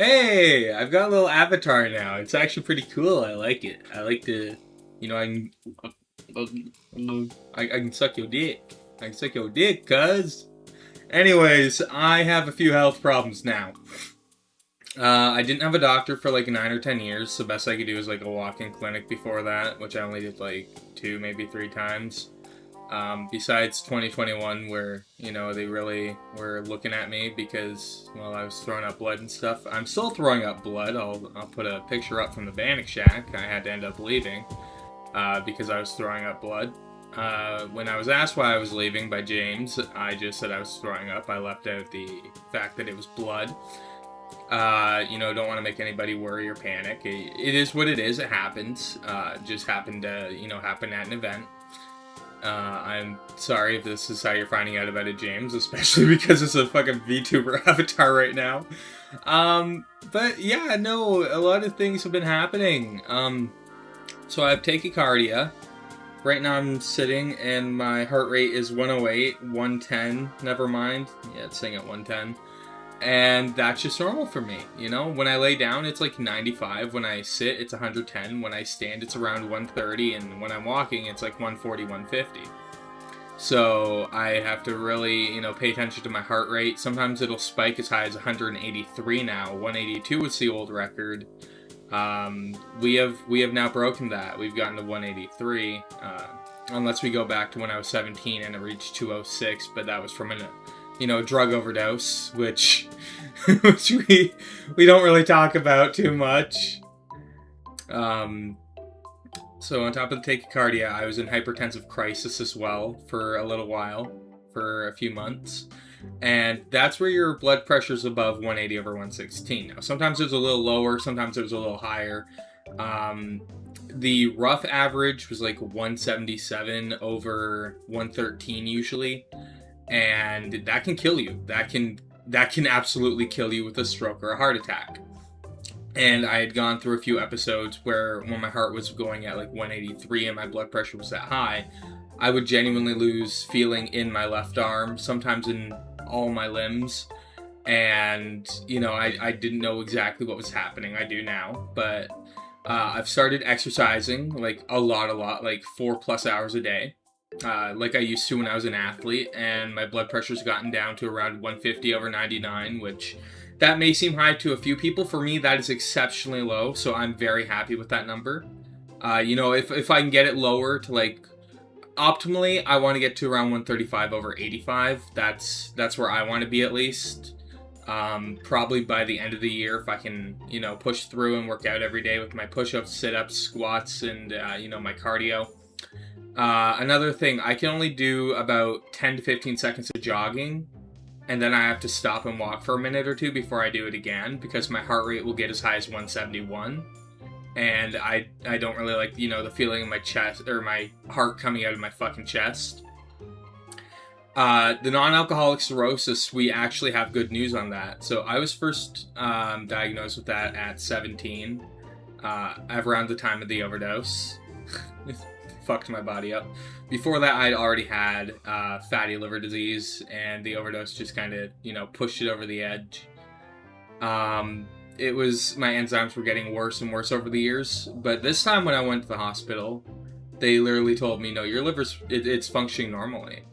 Hey, I've got a little avatar now. It's actually pretty cool. I like it. I like to, I can, I can suck your dick. I can suck your dick, cuz. Anyways, I have a few health problems now. I didn't have a doctor for like 9 or 10 years. The best I could do was like a walk-in clinic before that, which I only did like 2, maybe 3 times. Besides 2021, where, they really were looking at me because, well, I was throwing up blood and stuff. I'm still throwing up blood. I'll put a picture up from the Bannock Shack. I had to end up leaving because I was throwing up blood. When I was asked why I was leaving by James, I just said I was throwing up. I left out the fact that it was blood. Don't want to make anybody worry or panic. It is what it is. It happens. Just happened to, happen at an event. I'm sorry if this is how you're finding out about it, James, especially because it's a fucking VTuber avatar right now. But yeah, no, a lot of things have been happening. So I have tachycardia. Right now I'm sitting and my heart rate is 108, 110, never mind. Yeah, it's saying at 110. And that's just normal for me, When I lay down, it's like 95. When I sit, it's 110. When I stand, it's around 130. And when I'm walking, it's like 140, 150. So I have to really, pay attention to my heart rate. Sometimes it'll spike as high as 183 now. 182 was the old record. We have now broken that. We've gotten to 183. Unless we go back to when I was 17 and it reached 206. But that was from a drug overdose, which we don't really talk about too much. So on top of the tachycardia, I was in hypertensive crisis as well for a little while, for a few months. And that's where your blood pressure's above 180 over 116. Now, sometimes it was a little lower, sometimes it was a little higher. The rough average was like 177 over 113 usually. And that can kill you. That can absolutely kill you with a stroke or a heart attack. And I had gone through a few episodes where when my heart was going at like 183 and my blood pressure was that high, I would genuinely lose feeling in my left arm, sometimes in all my limbs. And, I didn't know exactly what was happening. I do now. But I've started exercising like a lot, like 4+ hours a day. Like I used to when I was an athlete, and my blood pressure's gotten down to around 150 over 99, which that may seem high to a few people. For me, that is exceptionally low, so I'm very happy with that number. If I can get it lower to like optimally, I want to get to around 135 over 85. That's where I want to be at least. Probably by the end of the year, if I can, push through and work out every day with my push-ups, sit-ups, squats, and my cardio. Another thing, I can only do about 10 to 15 seconds of jogging, and then I have to stop and walk for a minute or two before I do it again, because my heart rate will get as high as 171, and I don't really like, the feeling in my chest, or my heart coming out of my fucking chest. The non-alcoholic cirrhosis, we actually have good news on that. So I was first diagnosed with that at 17, around the time of the overdose. Fucked my body up. Before that, I'd already had fatty liver disease, and the overdose just kind of, pushed it over the edge. It was, my enzymes were getting worse and worse over the years, but this time when I went to the hospital, they literally told me, no, your liver's, it's functioning normally.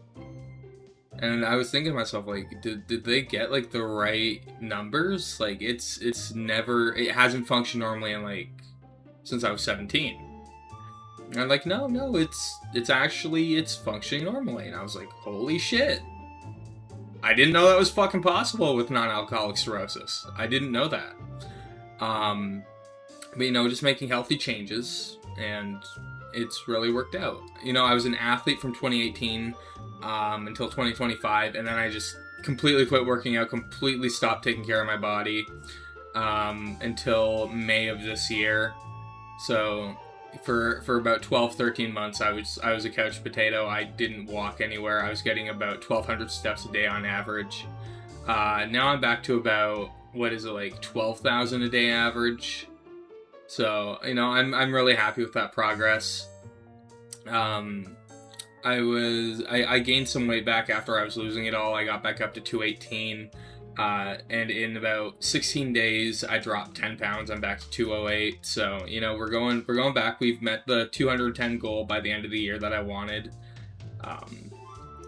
And I was thinking to myself, like, did they get, like, the right numbers? Like, it hasn't functioned normally in, like, since I was 17. And I'm like, no, it's functioning normally. And I was like, holy shit. I didn't know that was fucking possible with non-alcoholic cirrhosis. I didn't know that. But, just making healthy changes, and it's really worked out. I was an athlete from 2018 until 2025, and then I just completely quit working out, completely stopped taking care of my body until May of this year. So for about 12, 13 months, I was a couch potato. I didn't walk anywhere. I was getting about 1,200 steps a day on average. Now I'm back to about, 12,000 a day average. So, I'm really happy with that progress. I gained some weight back after I was losing it all. I got back up to 218. And in about 16 days, I dropped 10 pounds. I'm back to 208. So, you know, we're going back. We've met the 210 goal by the end of the year that I wanted.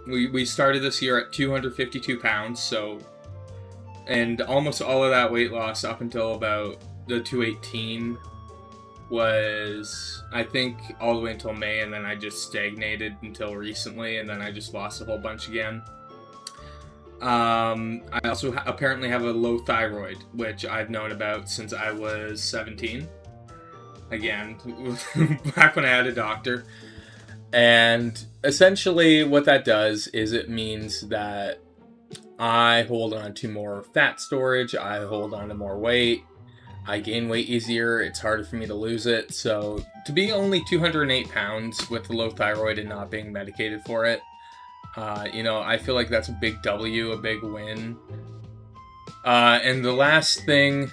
We started this year at 252 pounds. So, and almost all of that weight loss up until about the 218 was, I think, all the way until May, and then I just stagnated until recently, and then I just lost a whole bunch again. I also apparently have a low thyroid, which I've known about since I was 17. Again, back when I had a doctor. And essentially what that does is it means that I hold on to more fat storage, I hold on to more weight, I gain weight easier, it's harder for me to lose it. So to be only 208 pounds with low thyroid and not being medicated for it, you know, I feel like that's a big W, a big win. And the last thing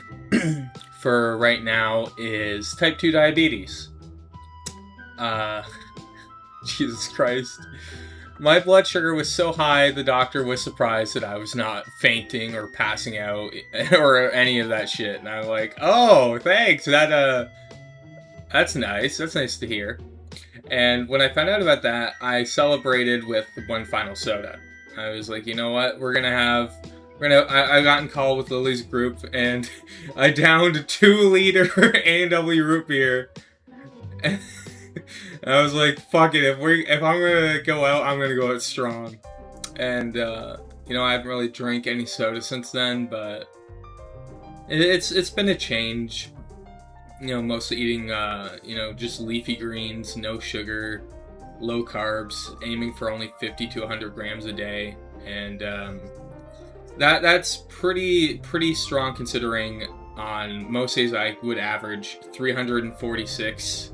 for right now is type 2 diabetes. Jesus Christ. My blood sugar was so high, the doctor was surprised that I was not fainting or passing out or any of that shit. And I'm like, oh, thanks. That's nice. That's nice to hear. And when I found out about that, I celebrated with one final soda. I was like, you know what? I got in call with Lily's group, and I downed a 2-liter A&W root beer. And I was like, fuck it, if I'm gonna go out, I'm gonna go out strong. And, you know, I haven't really drank any soda since then, but it's been a change. You know, mostly eating, you know, just leafy greens, no sugar, low carbs, aiming for only 50 to 100 grams a day. And, that's pretty strong, considering on most days I would average 346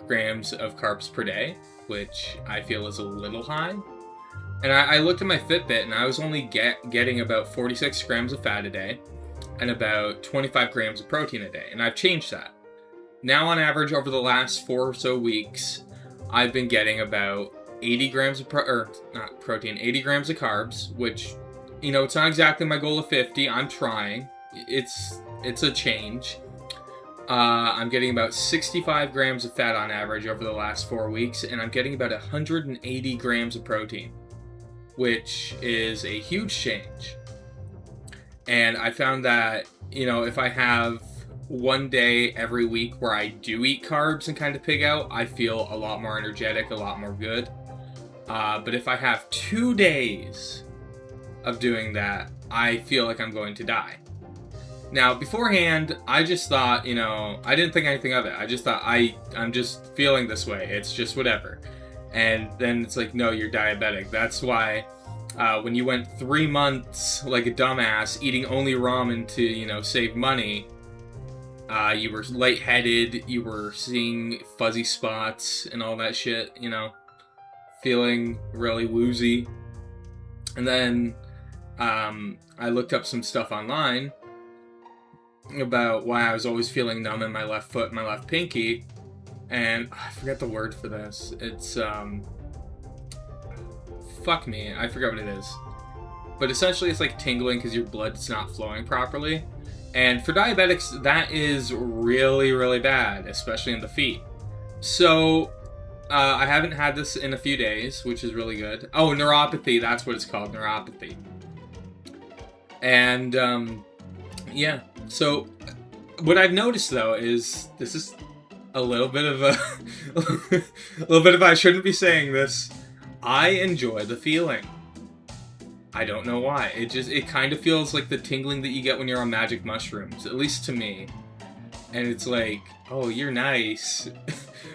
grams of carbs per day, which I feel is a little high. And I looked at my Fitbit, and I was only getting about 46 grams of fat a day and about 25 grams of protein a day. And I've changed that. Now, on average, over the last 4 or so weeks, I've been getting about 80 grams of 80 grams of carbs, which, you know, it's not exactly my goal of 50. I'm trying. It's a change. I'm getting about 65 grams of fat on average over the last 4 weeks, and I'm getting about 180 grams of protein, which is a huge change. And I found that, you know, if I have one day every week where I do eat carbs and kind of pig out, I feel a lot more energetic, a lot more good. But if I have 2 days of doing that, I feel like I'm going to die. Now, beforehand, I just thought, you know, I didn't think anything of it. I just thought, I'm just feeling this way. It's just whatever. And then it's like, no, you're diabetic. That's why when you went 3 months like a dumbass eating only ramen to, you know, save money, you were lightheaded, you were seeing fuzzy spots and all that shit, you know, feeling really woozy. And then I looked up some stuff online about why I was always feeling numb in my left foot and my left pinky, and I forget the word for this. It's fuck me, I forgot what it is. But essentially it's like tingling because your blood's not flowing properly. And for diabetics, that is really, really bad, especially in the feet. So I haven't had this in a few days, which is really good. Oh, neuropathy, that's what it's called, neuropathy. And yeah, so what I've noticed though is, this is a little bit of I shouldn't be saying this. I enjoy the feeling. I don't know why. It kind of feels like the tingling that you get when you're on magic mushrooms, at least to me. And it's like, oh, you're nice.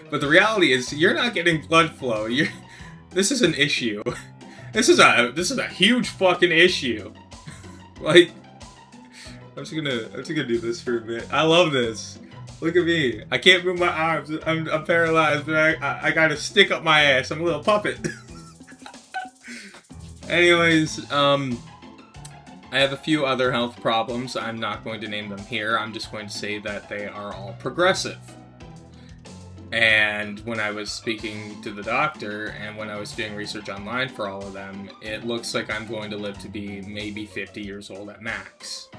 But the reality is, you're not getting blood flow. This is an issue. This is a huge fucking issue. Like, I'm just gonna do this for a bit. I love this. Look at me. I can't move my arms. I'm paralyzed, but I got a stick up my ass. I'm a little puppet. Anyways, I have a few other health problems. I'm not going to name them here. I'm just going to say that they are all progressive. And when I was speaking to the doctor and when I was doing research online for all of them, it looks like I'm going to live to be maybe 50 years old at max.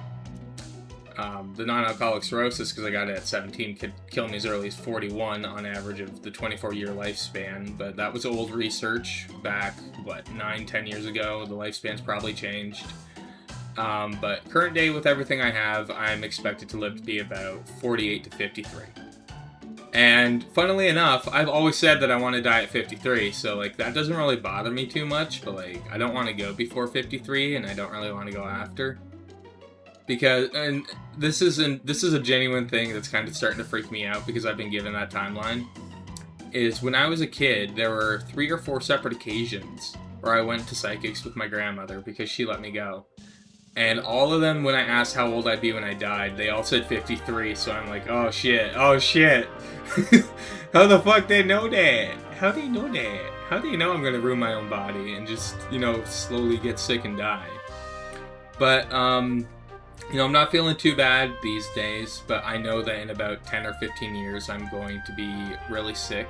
The non-alcoholic cirrhosis, because I got it at 17, could kill me as early as 41 on average of the 24-year lifespan. But that was old research back, 9-10 years ago. The lifespan's probably changed. But current day, with everything I have, I'm expected to live to be about 48 to 53. And funnily enough, I've always said that I want to die at 53, so like that doesn't really bother me too much, but like I don't want to go before 53 and I don't really want to go after. Because, and this is a genuine thing that's kind of starting to freak me out because I've been given that timeline, is when I was a kid, there were 3 or 4 separate occasions where I went to psychics with my grandmother because she let me go. And all of them, when I asked how old I'd be when I died, they all said 53, so I'm like, oh shit. How the fuck they know that? How do you know that? How do you know I'm gonna ruin my own body and just, slowly get sick and die? But, I'm not feeling too bad these days, but I know that in about 10 or 15 years, I'm going to be really sick.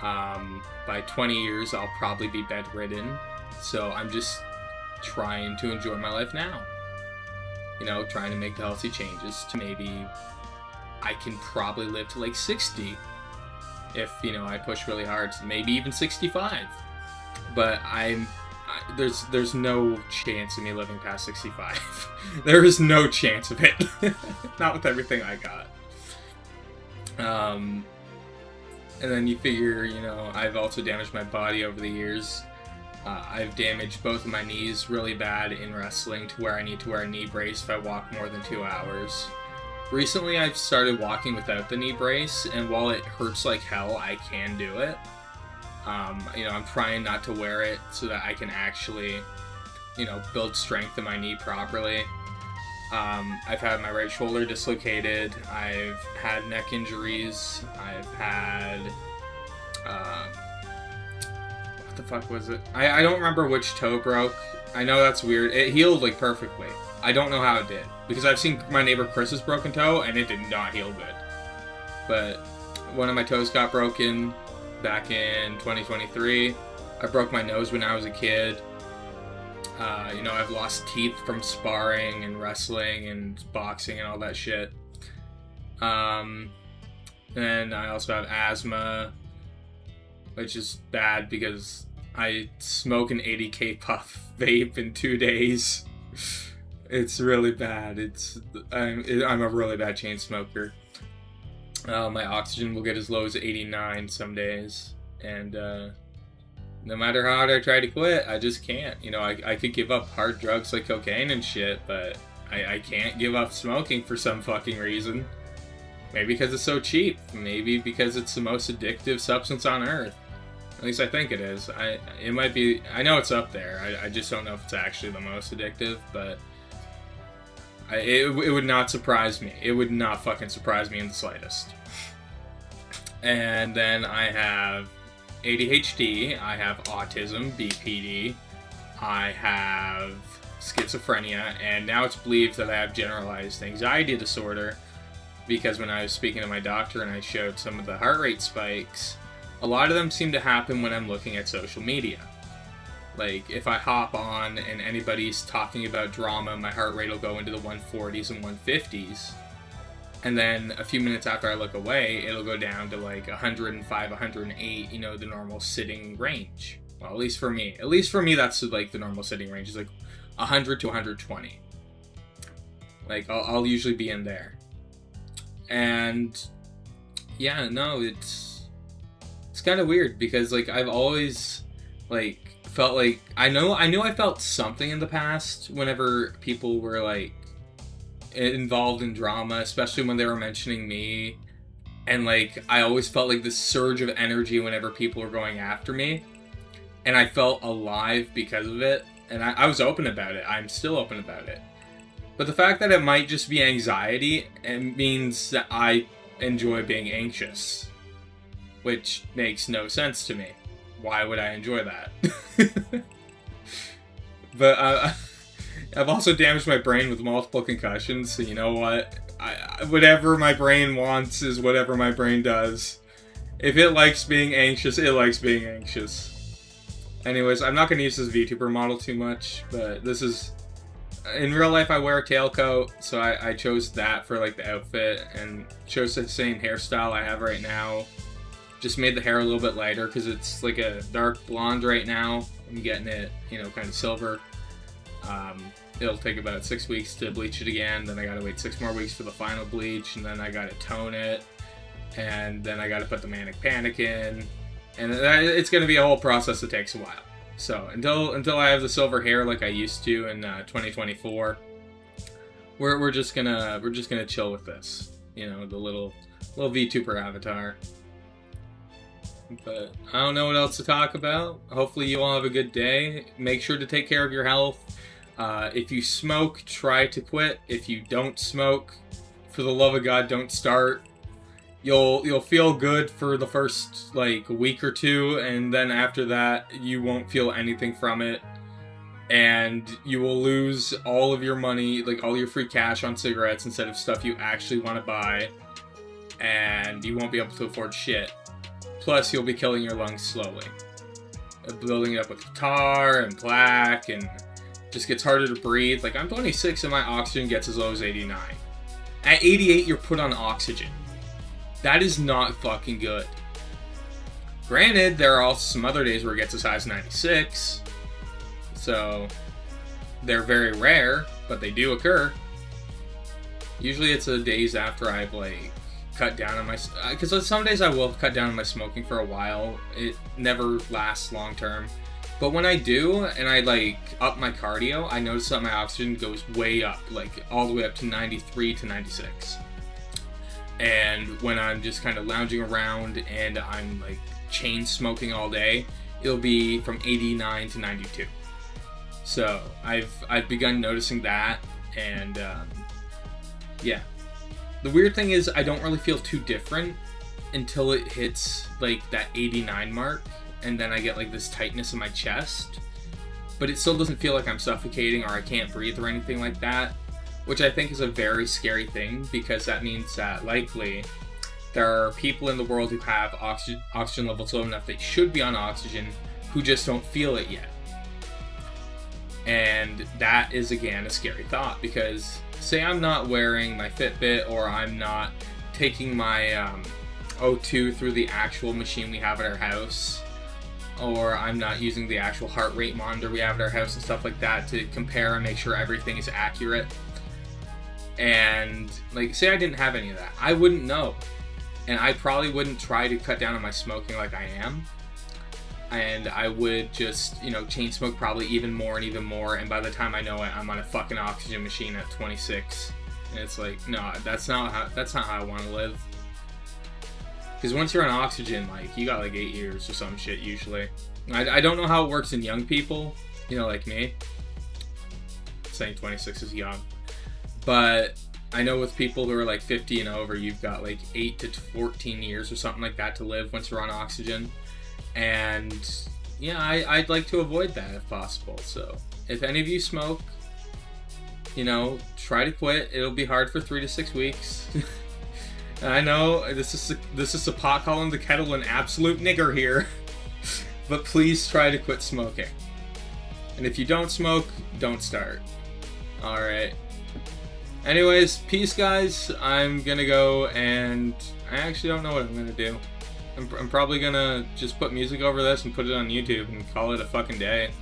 By 20 years, I'll probably be bedridden, so I'm just trying to enjoy my life now. Trying to make the healthy changes to maybe I can probably live to like 60 if, I push really hard, so maybe even 65. But there's no chance of me living past 65. There is no chance of it. Not with everything I got. And then you figure, I've also damaged my body over the years. I've damaged both of my knees really bad in wrestling to where I need to wear a knee brace if I walk more than 2 hours. Recently, I've started walking without the knee brace, and while it hurts like hell, I can do it. I'm trying not to wear it so that I can actually, build strength in my knee properly. I've had my right shoulder dislocated. I've had neck injuries. I've had, what the fuck was it? I don't remember which toe broke. I know that's weird. It healed like perfectly. I don't know how it did, because I've seen my neighbor Chris's broken toe and it did not heal good. But one of my toes got broken back in 2023. I broke my nose when I was a kid. I've lost teeth from sparring and wrestling and boxing and all that shit. And I also have asthma, which is bad because I smoke an 80k puff vape in 2 days. It's really bad. I'm a really bad chain smoker. My oxygen will get as low as 89 some days, and no matter how hard I try to quit, I just can't. I could give up hard drugs like cocaine and shit, but I can't give up smoking for some fucking reason. Maybe because it's so cheap. Maybe because it's the most addictive substance on earth. At least I think it is. It might be. I know it's up there. I just don't know if it's actually the most addictive, but it would not surprise me. It would not fucking surprise me in the slightest. And then I have ADHD, I have autism, BPD, I have schizophrenia, and now it's believed that I have generalized anxiety disorder, because when I was speaking to my doctor and I showed some of the heart rate spikes, a lot of them seem to happen when I'm looking at social media. Like, if I hop on and anybody's talking about drama, my heart rate will go into the 140s and 150s. And then a few minutes after I look away, it'll go down to like 105, 108, the normal sitting range. Well, at least for me. At least for me, that's like the normal sitting range. It's like 100 to 120. Like, I'll usually be in there. And yeah, no, it's kind of weird because like I've always like felt like I know I felt something in the past whenever people were like involved in drama, especially when they were mentioning me, and like I always felt like this surge of energy whenever people were going after me, and I felt alive because of it, and I was open about it. I'm still open about it, but the fact that it might just be anxiety and means that I enjoy being anxious, which makes no sense to me. Why would I enjoy that? But I've also damaged my brain with multiple concussions, so you know what? Whatever my brain wants is whatever my brain does. If it likes being anxious, it likes being anxious. Anyways, I'm not going to use this VTuber model too much, but this is... In real life, I wear a tailcoat, so I chose that for like the outfit, and chose the same hairstyle I have right now. Just made the hair a little bit lighter because it's like a dark blonde right now. I'm getting it, you know, kind of silver. It'll take about 6 weeks to bleach it again. Then I gotta wait 6 more weeks for the final bleach, and then I gotta tone it, and then I gotta put the Manic Panic in, and it's gonna be a whole process that takes a while. So until I have the silver hair like I used to in 2024, we're just gonna chill with this. You know, the little VTuber avatar. But I don't know what else to talk about. Hopefully you all have a good day. Make sure to take care of your health. If you smoke, try to quit. If you don't smoke, for the love of God, don't start. You'll feel good for the first like week or two, and then after that you won't feel anything from it, and you will lose all of your money, like all your free cash on cigarettes instead of stuff you actually want to buy, and you won't be able to afford shit. Plus you'll be killing your lungs slowly, building it up with tar and plaque, and just gets harder to breathe. Like I'm 26 and my oxygen gets as low as 89. At 88 you're put on oxygen. That is not fucking good. Granted, there are also some other days where it gets as high as 96. So, they're very rare, but they do occur. Usually it's the days after I've, like, cut down on my... Because some days I will cut down on my smoking for a while. It never lasts long term. But when I do, and I, like, up my cardio, I notice that my oxygen goes way up. Like, all the way up to 93 to 96. And when I'm just kind of lounging around and I'm like chain smoking all day, it'll be from 89 to 92. So I've begun noticing that, and yeah. The weird thing is I don't really feel too different until it hits like that 89 mark, and then I get like this tightness in my chest. But it still doesn't feel like I'm suffocating or I can't breathe or anything like that. Which I think is a very scary thing, because that means that likely there are people in the world who have oxygen levels low enough they should be on oxygen who just don't feel it yet. And that is, again, a scary thought, because say I'm not wearing my Fitbit, or I'm not taking my O2 through the actual machine we have at our house, or I'm not using the actual heart rate monitor we have at our house and stuff like that to compare and make sure everything is accurate. And like, say I didn't have any of that, I wouldn't know, and I probably wouldn't try to cut down on my smoking like I am, and I would just, you know, chain smoke probably even more, and by the time I know it, I'm on a fucking oxygen machine at 26, and it's like, no, that's not how I want to live. Because once you're on oxygen, like, you got like 8 years or some shit usually. I don't know how it works in young people, you know, like me. Saying 26 is young. But I know with people who are like 50 and over, you've got like 8 to 14 years or something like that to live once you're on oxygen. And yeah, I'd like to avoid that if possible. So if any of you smoke, you know, try to quit. It'll be hard for 3 to 6 weeks. I know this is a pot calling the kettle an absolute nigger here. But please try to quit smoking. And if you don't smoke, don't start. Alright. Anyways, peace guys. I'm gonna go, and I actually don't know what I'm gonna do. I'm probably gonna just put music over this and put it on YouTube and call it a fucking day.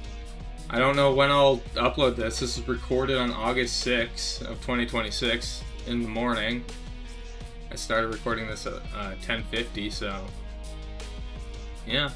I don't know when I'll upload this. This is recorded on August 6th of 2026 in the morning. I started recording this at 10:50, so yeah.